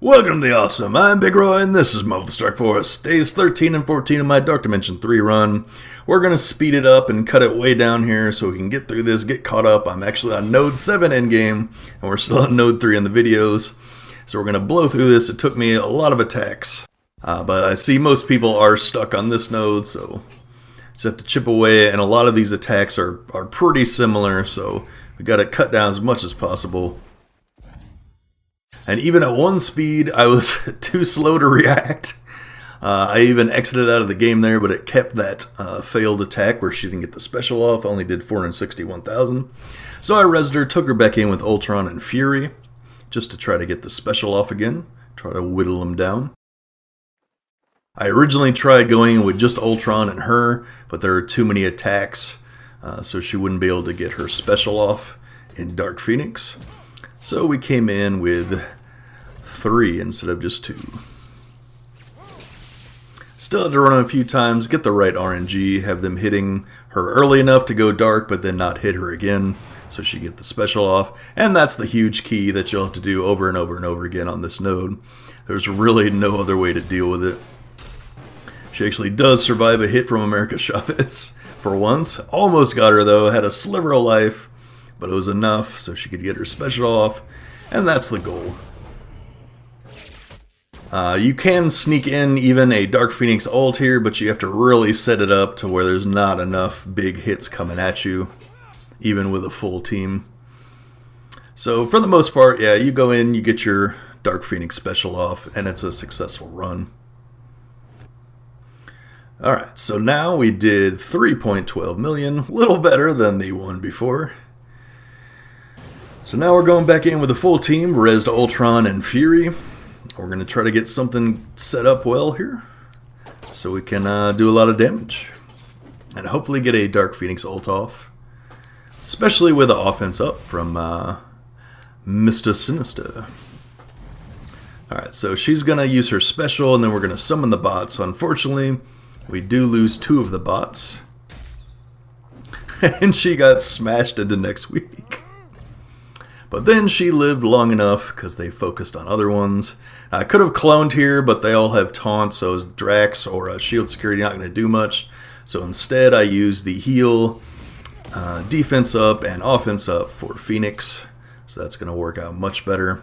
Welcome to the Awesome. I'm Big Roy, and this is Marvel's Dark Forest. Days 13 and 14 of my Dark Dimension 3 run. We're going to speed it up and cut it way down here so we can get through this, get caught up. I'm actually on Node 7 endgame, and we're still on Node 3 in the videos. So we're going to blow through this. It took me a lot of attacks, but I see most people are stuck on this node, so just have to chip away, and a lot of these attacks are pretty similar, so we got to cut down as much as possible. And even at 1 speed, I was too slow to react. I even exited out of the game there, but it kept that failed attack where she didn't get the special off. Only did 461,000. So I rezzed her, took her back in with Ultron and Fury, just to try to get the special off again, try to whittle him down. I originally tried going with just Ultron and her, but there are too many attacks, so she wouldn't be able to get her special off in Dark Phoenix. So we came in with 3 instead of just 2. Still had to run a few times, get the right RNG, have them hitting her early enough to go dark, but then not hit her again, so she get the special off. And that's the huge key that you'll have to do over and over and over again on this node. There's really no other way to deal with it. She actually does survive a hit from America Chavez for once. Almost got her though, had a sliver of life, but it was enough so she could get her special off, and that's the goal. You can sneak in even a Dark Phoenix ult here, but you have to really set it up to where there's not enough big hits coming at you, even with a full team. So for the most part, yeah, you go in, you get your Dark Phoenix special off, and it's a successful run. Alright, so now we did 3.12 million, a little better than the one before. So now we're going back in with a full team, rezzed Ultron and Fury. We're going to try to get something set up well here, so we can do a lot of damage. And hopefully get a Dark Phoenix ult off, especially with the offense up from Mr. Sinister. Alright, so she's going to use her special, and then we're going to summon the bots. Unfortunately, we do lose 2 of the bots. And she got smashed into next week. But then she lived long enough because they focused on other ones. I could have cloned here, but they all have taunts, so Drax or Shield Security not going to do much. So instead I used the heal, defense up, and offense up for Phoenix. So that's going to work out much better.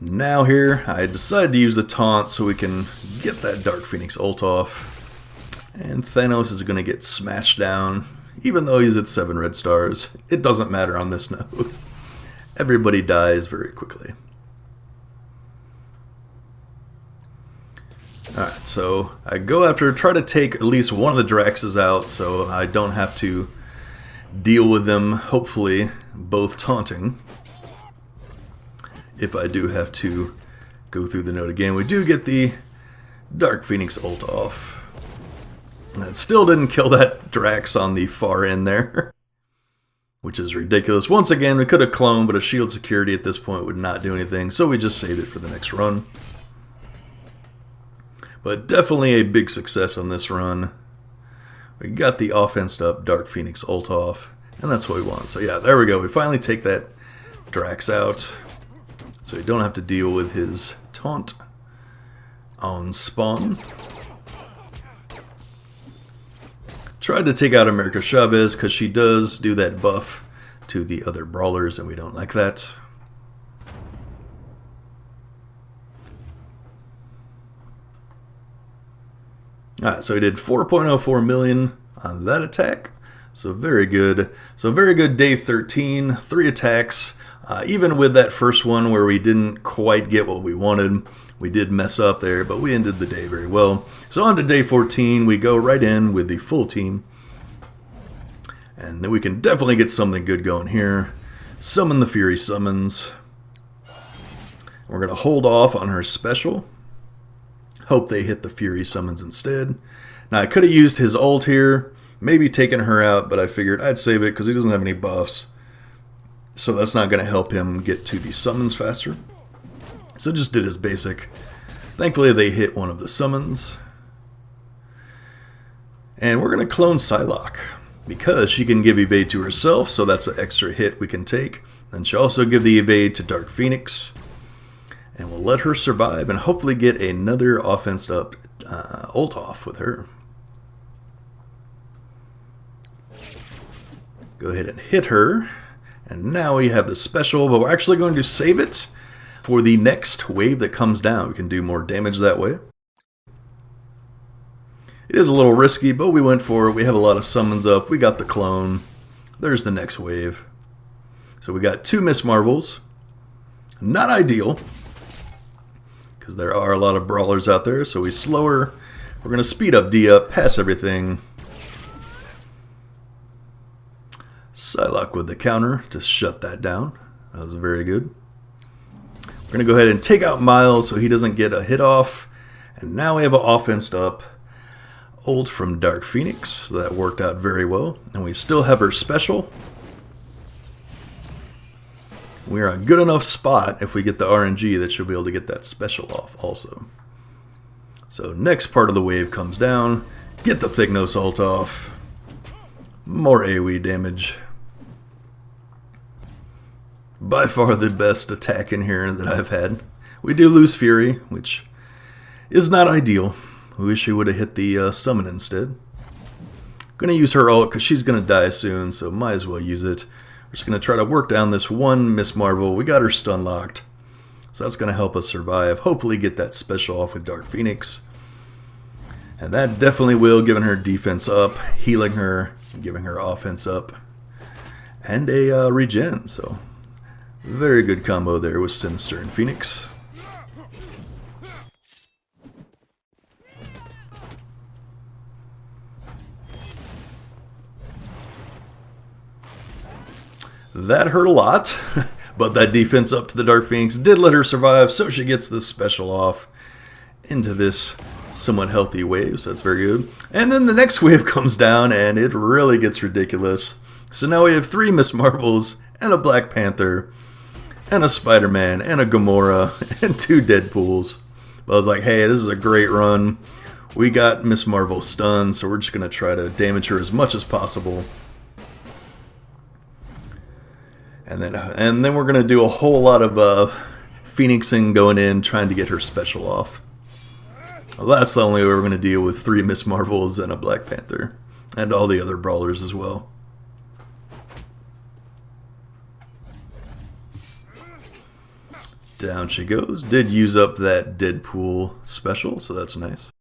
Now here, I decided to use the taunt so we can get that Dark Phoenix ult off. And Thanos is going to get smashed down. Even though he's at 7 red stars, it doesn't matter on this node. Everybody dies very quickly. Alright, so I go after, try to take at least one of the Draxes out so I don't have to deal with them, hopefully, both taunting. If I do have to go through the node again. We do get the Dark Phoenix ult off. That still didn't kill that Drax on the far end there, which is ridiculous. Once again, we could have cloned, but a shield security at this point would not do anything, so we just saved it for the next run. But definitely a big success on this run. We got the offensed up Dark Phoenix ult off, and that's what we want. So yeah, there we go. We finally take that Drax out, so we don't have to deal with his taunt on spawn. Tried to take out America Chavez because she does do that buff to the other brawlers, and we don't like that. Alright, so we did 4.04 million on that attack. So very good. So very good day 13, 3 attacks. Even with that first one where we didn't quite get what we wanted, we did mess up there, but we ended the day very well. So on to day 14, we go right in with the full team. And then we can definitely get something good going here. Summon the Fury summons. We're going to hold off on her special. Hope they hit the Fury summons instead. Now I could have used his ult here, maybe taken her out, but I figured I'd save it because he doesn't have any buffs. So that's not going to help him get to the summons faster. So just did his basic. Thankfully they hit one of the summons. And we're going to clone Psylocke, because she can give evade to herself, so that's an extra hit we can take. Then she'll also give the evade to Dark Phoenix. And we'll let her survive and hopefully get another offense up ult off with her. Go ahead and hit her. And now we have the special, but we're actually going to save it for the next wave that comes down. We can do more damage that way. It is a little risky, but we went for it. We have a lot of summons up. We got the clone. There's the next wave. So we got 2 Miss Marvels. Not ideal, because there are a lot of brawlers out there. So we slow her. We're going to speed up D up, pass everything. Psylocke with the counter to shut that down. That was very good. We're going to go ahead and take out Miles so he doesn't get a hit off. And now we have an offense up ult from Dark Phoenix. So that worked out very well. And we still have her special. We're a good enough spot if we get the RNG that she'll be able to get that special off also. So next part of the wave comes down. Get the Thignos ult off. More AoE damage. By far the best attack in here that I've had. We do lose Fury, which is not ideal. We wish we would have hit the summon instead. Going to use her ult because she's going to die soon, so might as well use it. We're just going to try to work down this one Miss Marvel. We got her stun locked, so that's going to help us survive. Hopefully get that special off with Dark Phoenix. And that definitely will, giving her defense up, healing her, giving her offense up, and a regen, so very good combo there with Sinister and Phoenix. That hurt a lot, but that defense up to the Dark Phoenix did let her survive, so she gets this special off into this somewhat healthy wave, so that's very good. And then the next wave comes down, and it really gets ridiculous. So now we have 3 Miss Marvels, and a Black Panther, and a Spider-Man, and a Gamora, and 2 Deadpools. But I was like, hey, this is a great run. We got Miss Marvel stunned, so we're just going to try to damage her as much as possible. And then we're going to do a whole lot of Phoenixing going in, trying to get her special off. Well, that's the only way we're going to deal with 3 Miss Marvels and a Black Panther. And all the other brawlers as well. Down she goes. Did use up that Deadpool special, so that's nice.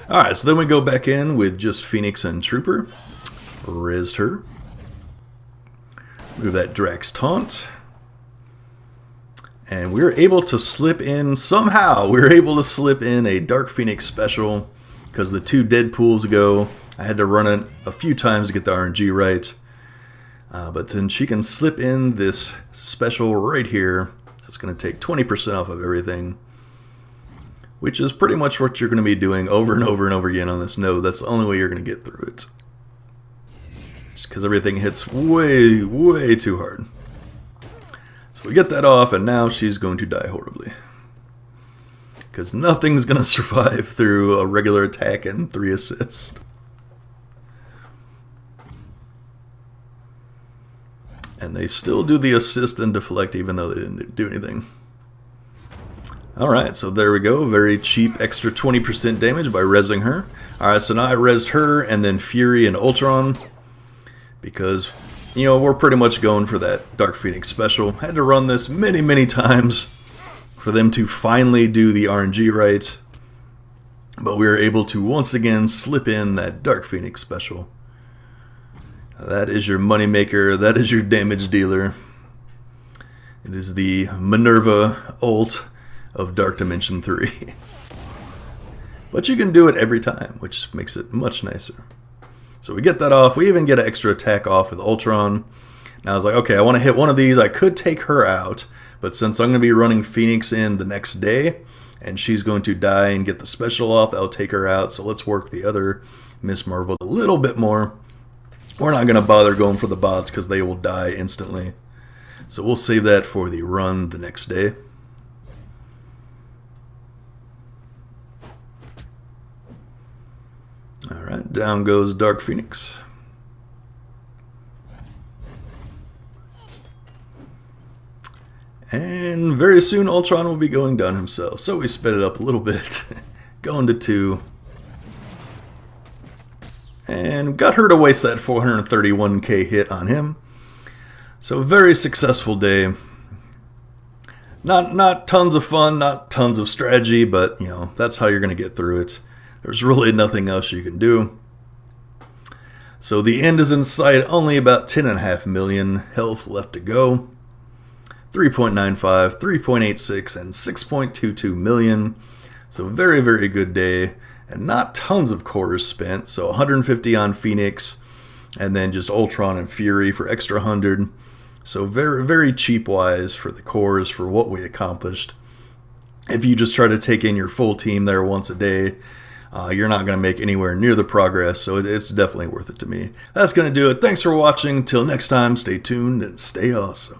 Alright, so then we go back in with just Phoenix and Trooper. Rizzed her. Move that Drax taunt. And we were able to slip in, somehow, we were able to slip in a Dark Phoenix special because the 2 Deadpools go. I had to run it a few times to get the RNG right. But then she can slip in this special right here. So it's going to take 20% off of everything, which is pretty much what you're going to be doing over and over and over again on this node. That's the only way you're going to get through it. Just because everything hits way, way too hard. So we get that off, and now she's going to die horribly. Because nothing's going to survive through a regular attack and 3 assists. And they still do the assist and deflect even though they didn't do anything. Alright, so there we go. Very cheap extra 20% damage by rezzing her. Alright, so now I rezzed her and then Fury and Ultron. Because, you know, we're pretty much going for that Dark Phoenix special. Had to run this many, many times for them to finally do the RNG right. But we were able to once again slip in that Dark Phoenix special. That is your moneymaker. That is your damage dealer. It is the Minerva ult of Dark Dimension 3. But you can do it every time, which makes it much nicer. So we get that off. We even get an extra attack off with Ultron. Now I was like, okay, I want to hit one of these. I could take her out, but since I'm going to be running Phoenix in the next day, and she's going to die and get the special off, that'll take her out. So let's work the other Miss Marvel a little bit more. We're not going to bother going for the bots because they will die instantly. So we'll save that for the run the next day. Alright, down goes Dark Phoenix. And very soon Ultron will be going down himself. So we sped it up a little bit. Going to 2. And got her to waste that 431k hit on him. So very successful day. Not tons of fun, not tons of strategy, but you know, that's how you're going to get through it. There's really nothing else you can do. So the end is in sight, only about 10.5 million health left to go. 3.95, 3.86, and 6.22 million. So very, very good day. And not tons of cores spent. So 150 on Phoenix, and then just Ultron and Fury for extra 100. So very, very cheap wise for the cores for what we accomplished. If you just try to take in your full team there once a day, you're not going to make anywhere near the progress. So it's definitely worth it to me. That's going to do it. Thanks for watching. Till next time, stay tuned and stay awesome.